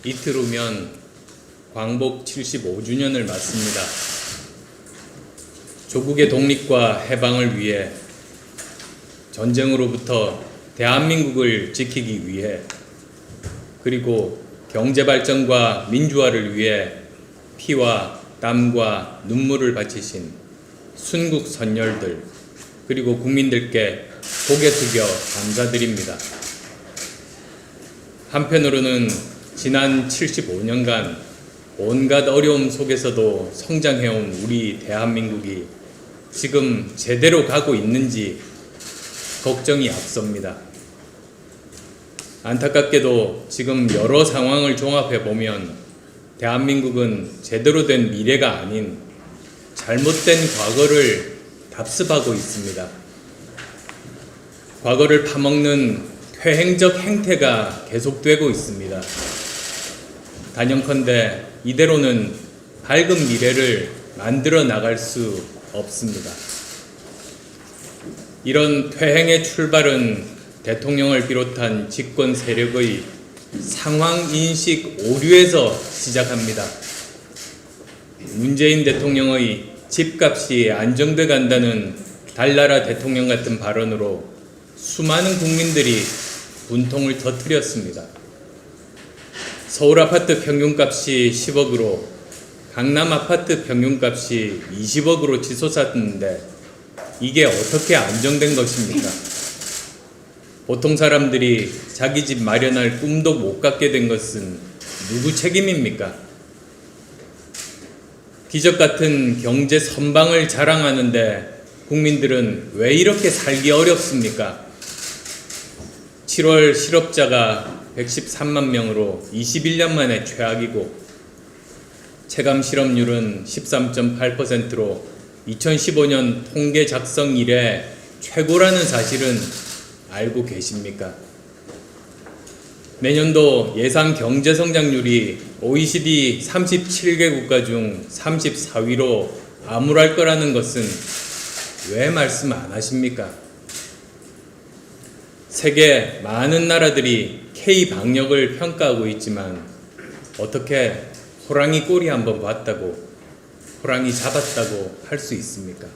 이틀 후면 광복 75주년을 맞습니다. 조국의 독립과 해방을 위해, 전쟁으로부터 대한민국을 지키기 위해, 그리고 경제발전과 민주화를 위해 피와 땀과 눈물을 바치신 순국 선열들, 그리고 국민들께 고개 숙여 감사드립니다. 한편으로는 지난 75년간 온갖 어려움 속에서도 성장해온 우리 대한민국이 지금 제대로 가고 있는지 걱정이 앞섭니다. 안타깝게도 지금 여러 상황을 종합해보면 대한민국은 제대로 된 미래가 아닌 잘못된 과거를 답습하고 있습니다. 과거를 파먹는 퇴행적 행태가 계속되고 있습니다. 단연컨대 이대로는 밝은 미래를 만들어 나갈 수 없습니다. 이런 퇴행의 출발은 대통령을 비롯한 집권 세력의 상황인식 오류에서 시작합니다. 문재인 대통령의 집값이 안정돼 간다는 달나라 대통령 같은 발언으로 수많은 국민들이 분통을 터뜨렸습니다. 서울 아파트 평균값이 10억으로 강남 아파트 평균값이 20억으로 치솟았는데 이게 어떻게 안정된 것입니까? 보통 사람들이 자기 집 마련할 꿈도 못 갖게 된 것은 누구 책임입니까? 기적 같은 경제 선방을 자랑하는데 국민들은 왜 이렇게 살기 어렵습니까? 7월 실업자가 113만 명으로 21년 만에 최악이고 체감 실업률은 13.8%로 2015년 통계 작성 이래 최고라는 사실은 알고 계십니까? 내년도 예상 경제 성장률이 OECD 37개 국가 중 34위로 암울할 거라는 것은 왜 말씀 안 하십니까? 세계 많은 나라들이 K-방역을 평가하고 있지만 어떻게 호랑이 꼬리 한번 봤다고, 호랑이 잡았다고 할 수 있습니까?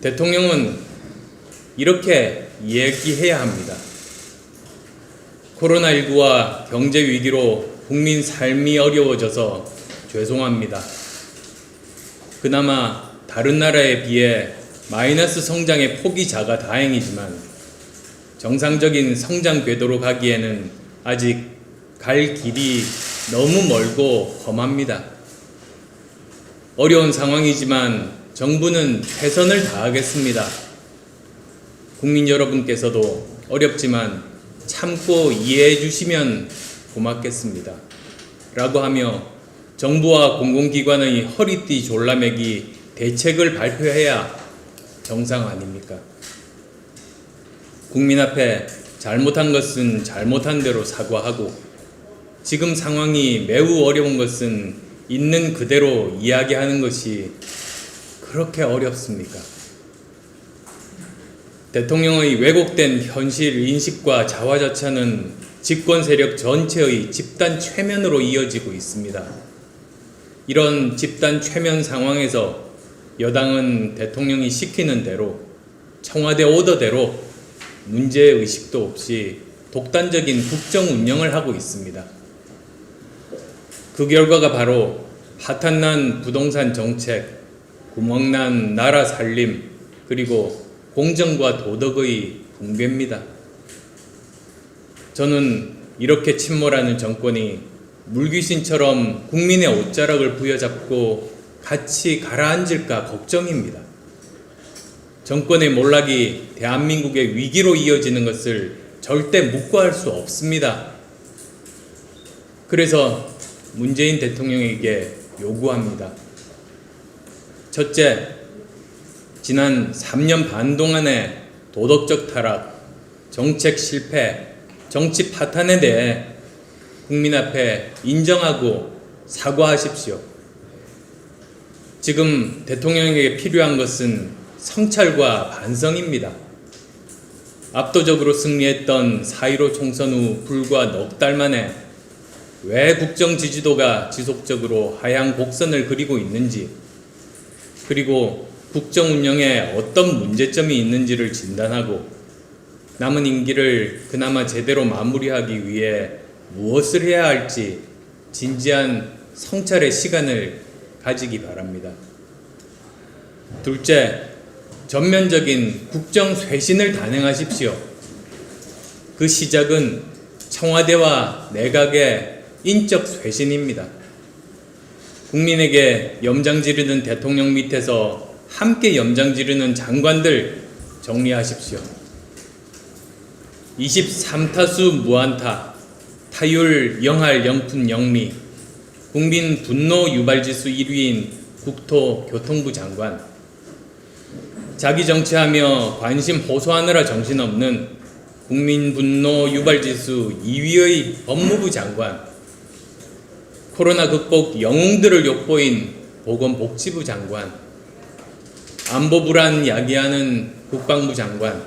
대통령은 이렇게 얘기해야 합니다. 코로나19와 경제 위기로 국민 삶이 어려워져서 죄송합니다. 그나마 다른 나라에 비해 마이너스 성장의 폭이 작아 다행이지만 정상적인 성장 궤도로 가기에는 아직 갈 길이 너무 멀고 험합니다. 어려운 상황이지만 정부는 최선을 다하겠습니다. 국민 여러분께서도 어렵지만 참고 이해해 주시면 고맙겠습니다. 라고 하며 정부와 공공기관의 허리띠 졸라매기 대책을 발표해야 정상 아닙니까? 국민 앞에 잘못한 것은 잘못한 대로 사과하고 지금 상황이 매우 어려운 것은 있는 그대로 이야기하는 것이 그렇게 어렵습니까? 대통령의 왜곡된 현실 인식과 자화자찬은 집권 세력 전체의 집단 최면으로 이어지고 있습니다. 이런 집단 최면 상황에서 여당은 대통령이 시키는 대로 청와대 오더대로 문제의식도 없이 독단적인 국정 운영을 하고 있습니다. 그 결과가 바로 파탄난 부동산 정책, 구멍난 나라 살림, 그리고 공정과 도덕의 붕괴입니다. 저는 이렇게 침몰하는 정권이 물귀신처럼 국민의 옷자락을 부여잡고 같이 가라앉을까 걱정입니다. 정권의 몰락이 대한민국의 위기로 이어지는 것을 절대 묵과할 수 없습니다. 그래서 문재인 대통령에게 요구합니다. 첫째, 지난 3년 반 동안의 도덕적 타락, 정책 실패, 정치 파탄에 대해 국민 앞에 인정하고 사과하십시오. 지금 대통령에게 필요한 것은 성찰과 반성입니다. 압도적으로 승리했던 4.15 총선 후 불과 넉 달 만에 왜 국정 지지도가 지속적으로 하향 곡선을 그리고 있는지, 그리고 국정 운영에 어떤 문제점이 있는지를 진단하고 남은 임기를 그나마 제대로 마무리하기 위해 무엇을 해야 할지 진지한 성찰의 시간을 가지기 바랍니다. 둘째, 전면적인 국정 쇄신을 단행하십시오. 그 시작은 청와대와 내각의 인적 쇄신입니다. 국민에게 염장 지르는 대통령 밑에서 함께 염장 지르는 장관들 정리하십시오. 23타수 무안타, 타율 0할 0푼 0리, 국민 분노 유발지수 1위인 국토교통부 장관, 자기 정치하며 관심 호소하느라 정신없는 국민 분노 유발지수 2위의 법무부 장관, 코로나 극복 영웅들을 욕보인 보건복지부 장관, 안보 불안 야기하는 국방부 장관,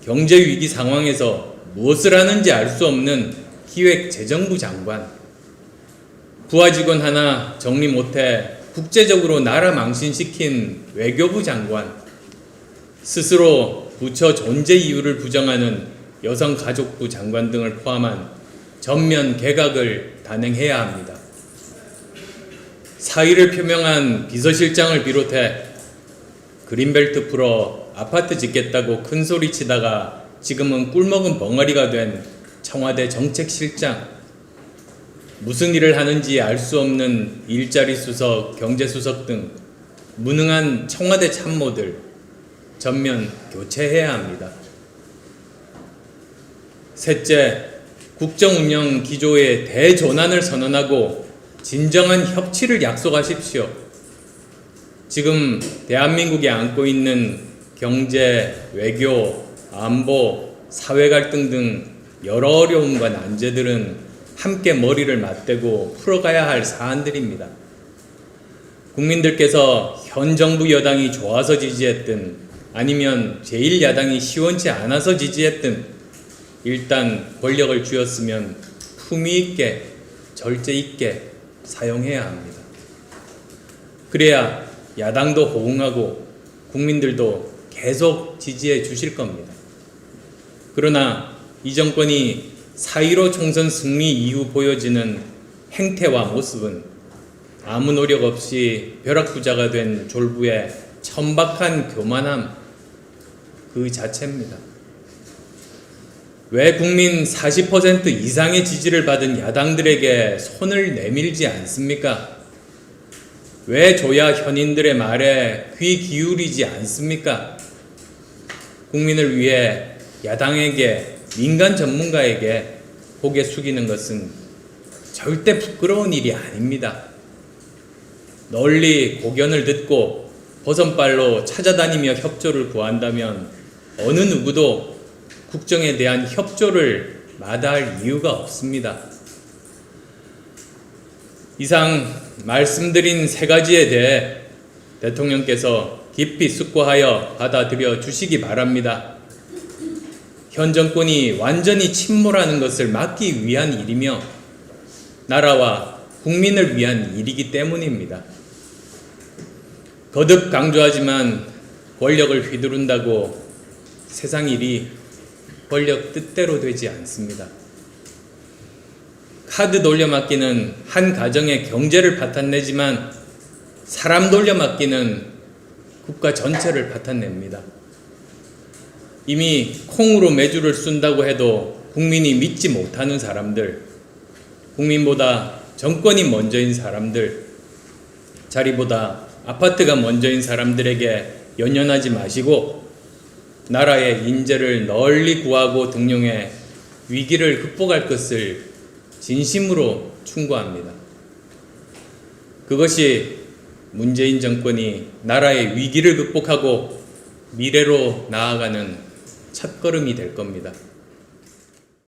경제위기 상황에서 무엇을 하는지 알 수 없는 기획재정부 장관, 부하 직원 하나 정리 못해 국제적으로 나라 망신시킨 외교부 장관, 스스로 부처 존재 이유를 부정하는 여성가족부 장관 등을 포함한 전면 개각을 단행해야 합니다. 사의를 표명한 비서실장을 비롯해 그린벨트 풀어 아파트 짓겠다고 큰소리치다가 지금은 꿀먹은 벙어리가 된 청와대 정책실장, 무슨 일을 하는지 알 수 없는 일자리 수석, 경제수석 등 무능한 청와대 참모들 전면 교체해야 합니다. 셋째, 국정운영 기조의 대전환을 선언하고 진정한 협치를 약속하십시오. 지금 대한민국이 안고 있는 경제, 외교, 안보, 사회 갈등 등 여러 어려움과 난제들은 함께 머리를 맞대고 풀어가야 할 사안들입니다. 국민들께서 현 정부 여당이 좋아서 지지했든 아니면 제1야당이 시원치 않아서 지지했든 일단 권력을 쥐었으면 품위 있게, 절제 있게 사용해야 합니다. 그래야 야당도 호응하고 국민들도 계속 지지해 주실 겁니다. 그러나 이 정권이 4.15 총선 승리 이후 보여지는 행태와 모습은 아무 노력 없이 벼락부자가 된 졸부의 천박한 교만함 그 자체입니다. 왜 국민 40% 이상의 지지를 받은 야당들에게 손을 내밀지 않습니까? 왜 조야 현인들의 말에 귀 기울이지 않습니까? 국민을 위해 야당에게, 민간 전문가에게 고개 숙이는 것은 절대 부끄러운 일이 아닙니다. 널리 고견을 듣고 버선발로 찾아다니며 협조를 구한다면 어느 누구도 국정에 대한 협조를 마다할 이유가 없습니다. 이상 말씀드린 세 가지에 대해 대통령께서 깊이 숙고하여 받아들여 주시기 바랍니다. 현 정권이 완전히 침몰하는 것을 막기 위한 일이며 나라와 국민을 위한 일이기 때문입니다. 거듭 강조하지만 권력을 휘두른다고 세상 일이 권력 뜻대로 되지 않습니다. 카드 돌려막기는 한 가정의 경제를 파탄내지만 사람 돌려막기는 국가 전체를 파탄냅니다. 이미 콩으로 매주를 쓴다고 해도 국민이 믿지 못하는 사람들, 국민보다 정권이 먼저인 사람들, 자리보다 아파트가 먼저인 사람들에게 연연하지 마시고 나라의 인재를 널리 구하고 등용해 위기를 극복할 것을 진심으로 충고합니다. 그것이 문재인 정권이 나라의 위기를 극복하고 미래로 나아가는 첫걸음이 될 겁니다.